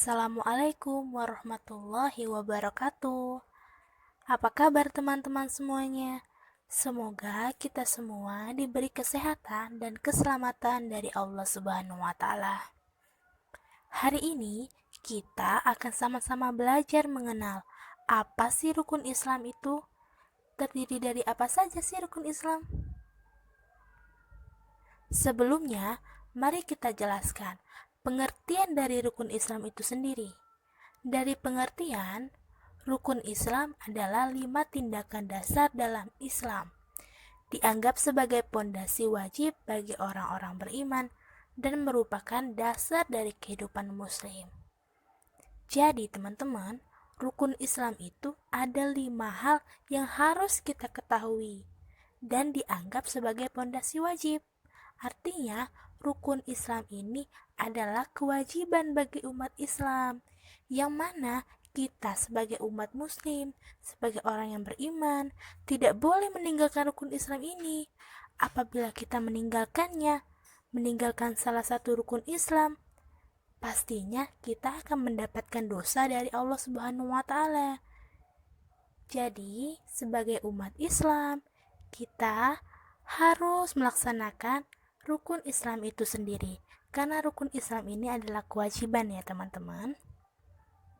Assalamualaikum warahmatullahi wabarakatuh. Apa kabar teman-teman semuanya? Semoga kita semua diberi kesehatan dan keselamatan dari Allah Subhanahu wa Ta'ala. Hari ini kita akan sama-sama belajar mengenal apa sih rukun Islam itu? Terdiri dari apa saja sih rukun Islam? Sebelumnya, mari kita jelaskan pengertian dari rukun Islam itu sendiri. Dari pengertian, rukun Islam adalah 5 tindakan dasar dalam Islam, dianggap sebagai pondasi wajib bagi orang-orang beriman dan merupakan dasar dari kehidupan muslim. Jadi teman-teman, rukun Islam itu ada 5 hal yang harus kita ketahui dan dianggap sebagai pondasi wajib. Artinya, rukun Islam ini adalah kewajiban bagi umat Islam, yang mana kita sebagai umat muslim, sebagai orang yang beriman, tidak boleh meninggalkan rukun Islam ini. Apabila kita meninggalkan salah satu rukun Islam, pastinya kita akan mendapatkan dosa dari Allah Subhanahu wa Ta'ala. Jadi, sebagai umat Islam, kita harus melaksanakan rukun Islam itu sendiri, karena rukun Islam ini adalah kewajiban ya teman-teman.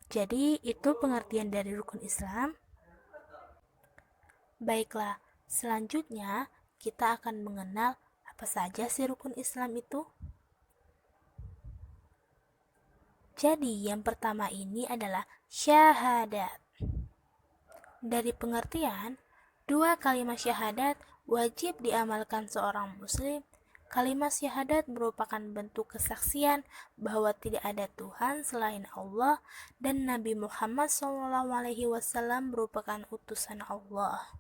Jadi itu pengertian dari rukun Islam. Baiklah, selanjutnya kita akan mengenal apa saja sih rukun Islam itu. Jadi yang pertama ini adalah syahadat. Dari pengertian, 2 kalimat syahadat wajib diamalkan seorang muslim. Kalimat syahadat merupakan bentuk kesaksian bahwa tidak ada Tuhan selain Allah dan Nabi Muhammad SAW merupakan utusan Allah.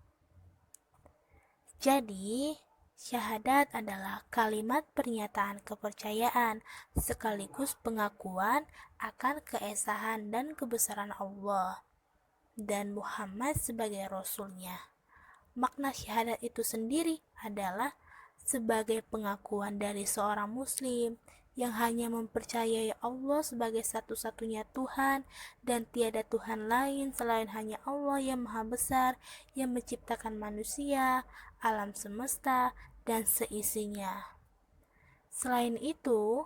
Jadi, syahadat adalah kalimat pernyataan kepercayaan sekaligus pengakuan akan keesahan dan kebesaran Allah dan Muhammad sebagai Rasul-Nya. Makna syahadat itu sendiri adalah sebagai pengakuan dari seorang muslim yang hanya mempercayai Allah sebagai satu-satunya Tuhan dan tiada Tuhan lain selain hanya Allah yang maha besar yang menciptakan manusia, alam semesta, dan seisinya. Selain itu,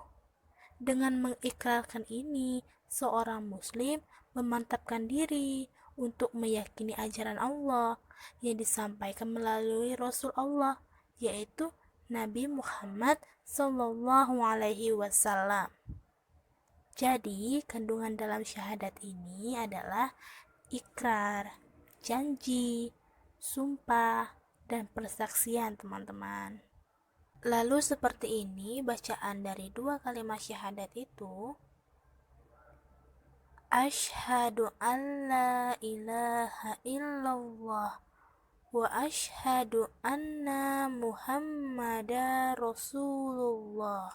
dengan mengikrarkan ini, seorang muslim memantapkan diri untuk meyakini ajaran Allah yang disampaikan melalui Rasul Allah, yaitu Nabi Muhammad Sallallahu Alaihi Wasallam. Jadi, kandungan dalam syahadat ini adalah ikrar, janji, sumpah, dan persaksian, teman-teman. Lalu seperti ini bacaan dari 2 kalimat syahadat itu. Asyhadu an la ilaha illallah wa asyhadu anna Muhammadar Rasulullah,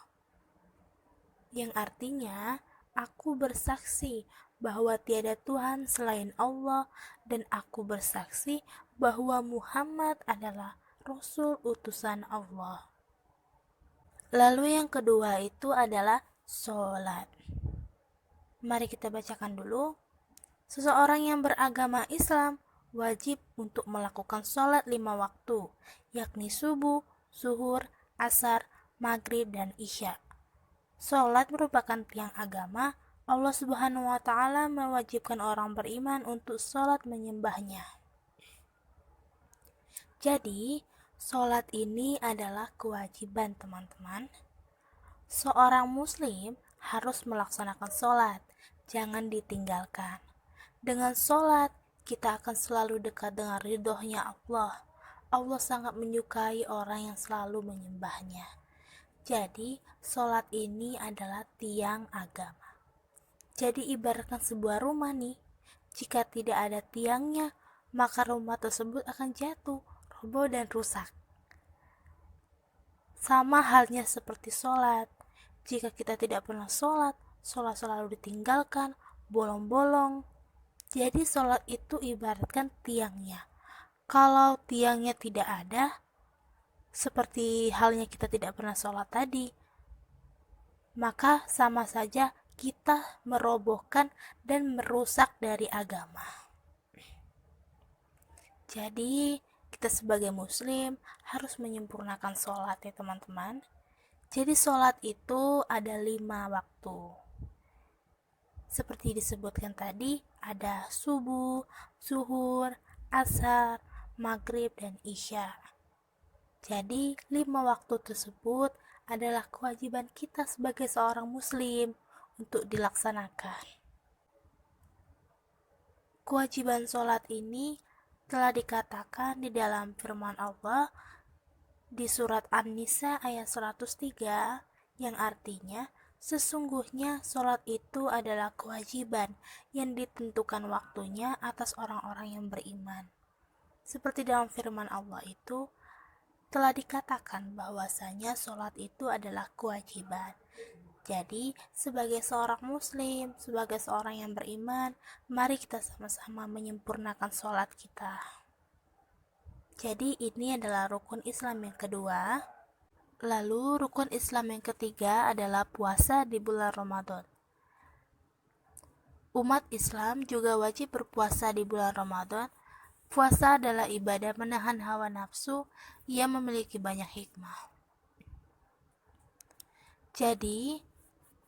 yang artinya aku bersaksi bahwa tiada Tuhan selain Allah dan aku bersaksi bahwa Muhammad adalah Rasul utusan Allah. Lalu yang kedua itu adalah sholat. Mari kita bacakan dulu. Seseorang yang beragama Islam wajib untuk melakukan sholat 5 waktu, yakni subuh, zuhur, asar, maghrib, dan isya. Sholat merupakan tiang agama. Allah Subhanahu wa Ta'ala mewajibkan orang beriman untuk sholat menyembahnya. Jadi, sholat ini adalah kewajiban, teman-teman. Seorang muslim harus melaksanakan sholat, jangan ditinggalkan. Dengan sholat, kita akan selalu dekat dengan ridhonya Allah. Allah sangat menyukai orang yang selalu menyembahnya. Jadi, sholat ini adalah tiang agama. Jadi, ibaratkan sebuah rumah nih. Jika tidak ada tiangnya, maka rumah tersebut akan jatuh, roboh, dan rusak. Sama halnya seperti sholat. Jika kita tidak pernah sholat, sholat selalu ditinggalkan, bolong-bolong. Jadi sholat itu ibaratkan tiangnya. Kalau tiangnya tidak ada, seperti halnya kita tidak pernah sholat tadi, maka sama saja kita merobohkan dan merusak dari agama. Jadi kita sebagai muslim harus menyempurnakan sholat ya teman-teman. Jadi sholat itu ada 5 waktu. Seperti disebutkan tadi, ada subuh, zuhur, asar, maghrib, dan isya. Jadi 5 waktu tersebut adalah kewajiban kita sebagai seorang muslim untuk dilaksanakan. Kewajiban sholat ini telah dikatakan di dalam firman Allah di surat An-Nisa ayat 103 yang artinya sesungguhnya sholat itu adalah kewajiban yang ditentukan waktunya atas orang-orang yang beriman. Seperti dalam firman Allah itu telah dikatakan bahwasanya sholat itu adalah kewajiban. Jadi sebagai seorang muslim, sebagai seorang yang beriman, mari kita sama-sama menyempurnakan sholat kita. Jadi ini adalah rukun Islam yang kedua. Lalu rukun Islam yang ketiga adalah puasa di bulan Ramadan. Umat Islam juga wajib berpuasa di bulan Ramadan. Puasa adalah ibadah menahan hawa nafsu yang memiliki banyak hikmah. Jadi,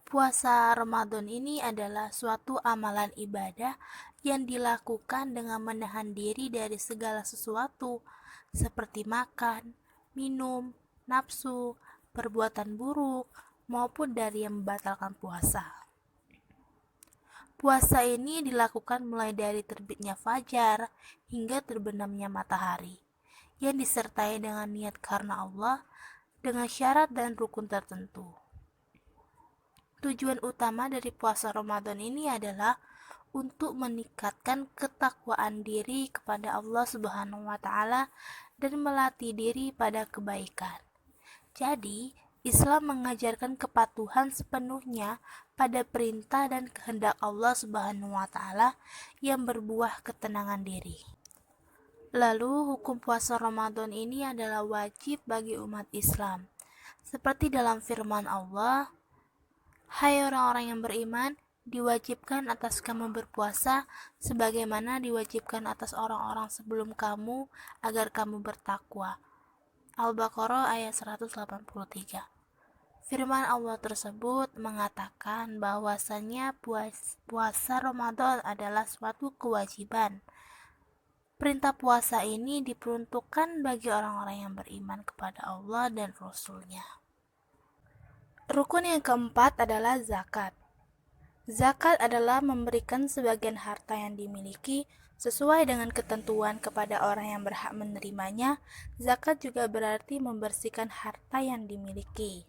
puasa Ramadan ini adalah suatu amalan ibadah yang dilakukan dengan menahan diri dari segala sesuatu seperti makan, minum, nafsu, perbuatan buruk, maupun dari yang membatalkan puasa. Puasa ini dilakukan mulai dari terbitnya fajar hingga terbenamnya matahari, yang disertai dengan niat karena Allah dengan syarat dan rukun tertentu. Tujuan utama dari puasa Ramadan ini adalah untuk meningkatkan ketakwaan diri kepada Allah Subhanahu wa taala dan melatih diri pada kebaikan. Jadi, Islam mengajarkan kepatuhan sepenuhnya pada perintah dan kehendak Allah Subhanahu wa taala yang berbuah ketenangan diri. Lalu, hukum puasa Ramadan ini adalah wajib bagi umat Islam. Seperti dalam firman Allah, "Hai orang-orang yang beriman, diwajibkan atas kamu berpuasa sebagaimana diwajibkan atas orang-orang sebelum kamu agar kamu bertakwa." Al-Baqarah ayat 183. Firman Allah tersebut mengatakan bahwasannya puasa Ramadan adalah suatu kewajiban. Perintah puasa ini diperuntukkan bagi orang-orang yang beriman kepada Allah dan Rasul-Nya. Rukun yang keempat adalah zakat. Zakat adalah memberikan sebagian harta yang dimiliki sesuai dengan ketentuan kepada orang yang berhak menerimanya. Zakat juga berarti membersihkan harta yang dimiliki.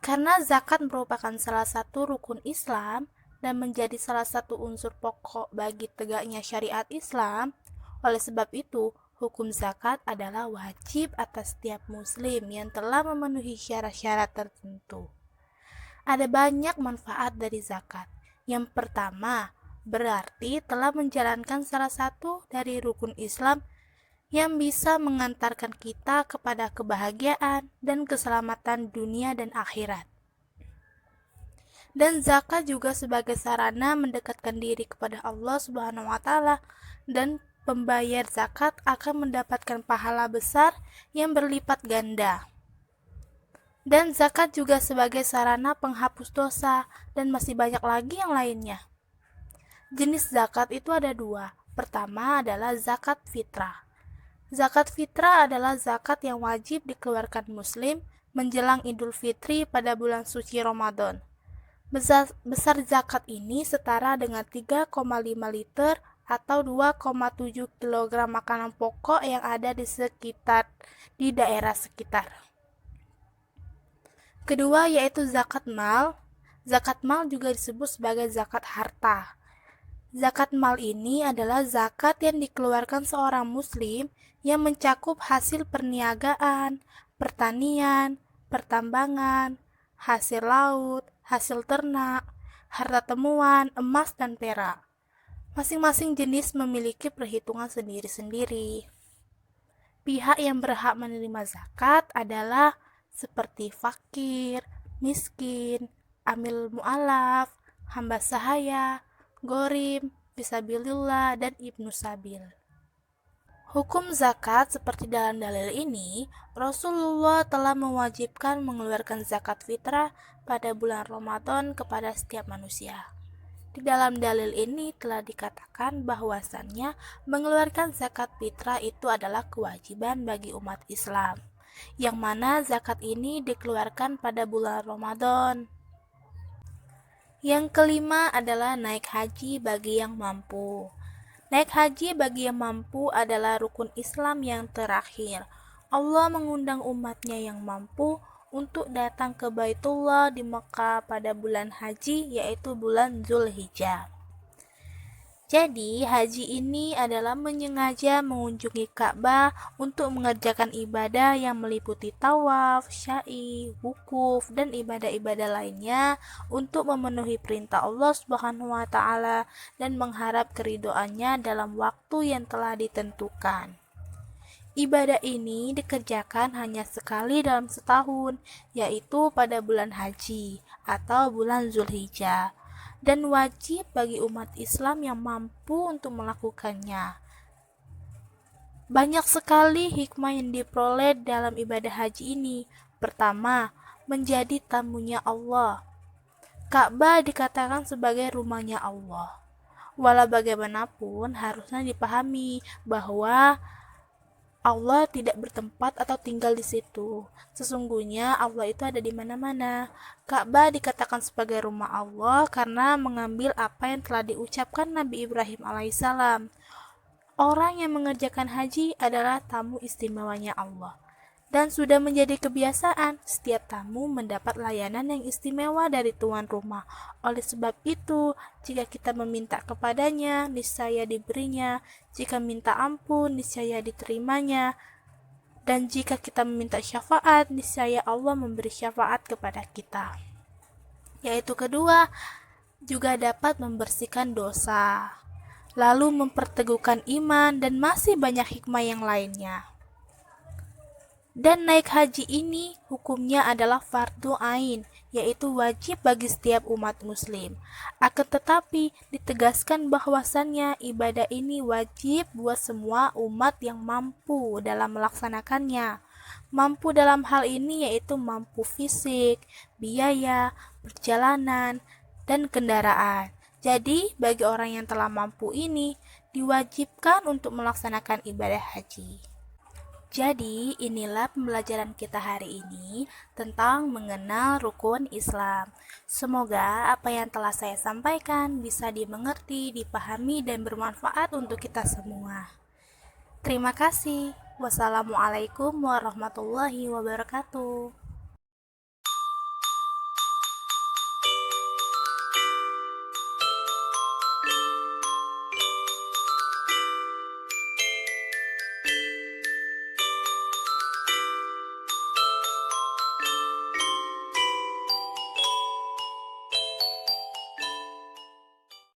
Karena zakat merupakan salah satu rukun Islam dan menjadi salah satu unsur pokok bagi tegaknya syariat Islam, oleh sebab itu, hukum zakat adalah wajib atas setiap muslim yang telah memenuhi syarat-syarat tertentu. Ada banyak manfaat dari zakat. Yang pertama, berarti telah menjalankan salah satu dari rukun Islam yang bisa mengantarkan kita kepada kebahagiaan dan keselamatan dunia dan akhirat. Dan zakat juga sebagai sarana mendekatkan diri kepada Allah Subhanahu wa taala, dan pembayar zakat akan mendapatkan pahala besar yang berlipat ganda. Dan zakat juga sebagai sarana penghapus dosa, dan masih banyak lagi yang lainnya. Jenis zakat itu ada 2. Pertama adalah zakat fitrah. Zakat fitrah adalah zakat yang wajib dikeluarkan muslim menjelang Idul Fitri pada bulan suci Ramadan. Besar zakat ini setara dengan 3,5 liter atau 2,7 kg makanan pokok yang ada di daerah sekitar. Kedua yaitu zakat mal. Zakat mal juga disebut sebagai zakat harta. Zakat mal ini adalah zakat yang dikeluarkan seorang muslim yang mencakup hasil perniagaan, pertanian, pertambangan, hasil laut, hasil ternak, harta temuan, emas dan perak. Masing-masing jenis memiliki perhitungan sendiri-sendiri. Pihak yang berhak menerima zakat adalah seperti fakir, miskin, amil mu'alaf, hamba sahaya, gorim, fisabilillah, dan ibnu sabil. Hukum zakat seperti dalam dalil ini, Rasulullah telah mewajibkan mengeluarkan zakat fitrah pada bulan Ramadan kepada setiap manusia. Di dalam dalil ini telah dikatakan bahwasannya mengeluarkan zakat fitrah itu adalah kewajiban bagi umat Islam, yang mana zakat ini dikeluarkan pada bulan Ramadan. Yang kelima adalah naik haji bagi yang mampu. Naik haji bagi yang mampu adalah rukun Islam yang terakhir. Allah mengundang umatnya yang mampu untuk datang ke Baitullah di Mekah pada bulan haji, yaitu bulan Zulhijjah. Jadi, haji ini adalah menyengaja mengunjungi Ka'bah untuk mengerjakan ibadah yang meliputi tawaf, sya'i, wukuf, dan ibadah-ibadah lainnya untuk memenuhi perintah Allah Subhanahu wa Ta'ala dan mengharap keridhoannya dalam waktu yang telah ditentukan. Ibadah ini dikerjakan hanya sekali dalam setahun, yaitu pada bulan haji atau bulan Zulhijjah, dan wajib bagi umat Islam yang mampu untuk melakukannya. Banyak sekali hikmah yang diperoleh dalam ibadah haji ini. Pertama, menjadi tamunya Allah. Ka'bah dikatakan sebagai rumahnya Allah. Walau bagaimanapun, harusnya dipahami bahwa Allah tidak bertempat atau tinggal di situ. Sesungguhnya Allah itu ada di mana-mana. Ka'bah dikatakan sebagai rumah Allah karena mengambil apa yang telah diucapkan Nabi Ibrahim alaihissalam. Orang yang mengerjakan haji adalah tamu istimewanya Allah. Dan sudah menjadi kebiasaan setiap tamu mendapat layanan yang istimewa dari tuan rumah. Oleh sebab itu, jika kita meminta kepadanya, niscaya diberinya. Jika minta ampun, niscaya diterimanya. Dan jika kita meminta syafaat, niscaya Allah memberi syafaat kepada kita. Yaitu kedua, juga dapat membersihkan dosa, lalu memperteguhkan iman, dan masih banyak hikmah yang lainnya. Dan naik haji ini hukumnya adalah fardu ain, yaitu wajib bagi setiap umat muslim. Akan tetapi ditegaskan bahwasannya ibadah ini wajib buat semua umat yang mampu dalam melaksanakannya. Mampu dalam hal ini yaitu mampu fisik, biaya, perjalanan, dan kendaraan. Jadi bagi orang yang telah mampu ini diwajibkan untuk melaksanakan ibadah haji. Jadi, inilah pembelajaran kita hari ini tentang mengenal rukun Islam. Semoga apa yang telah saya sampaikan bisa dimengerti, dipahami, dan bermanfaat untuk kita semua. Terima kasih. Wassalamualaikum warahmatullahi wabarakatuh.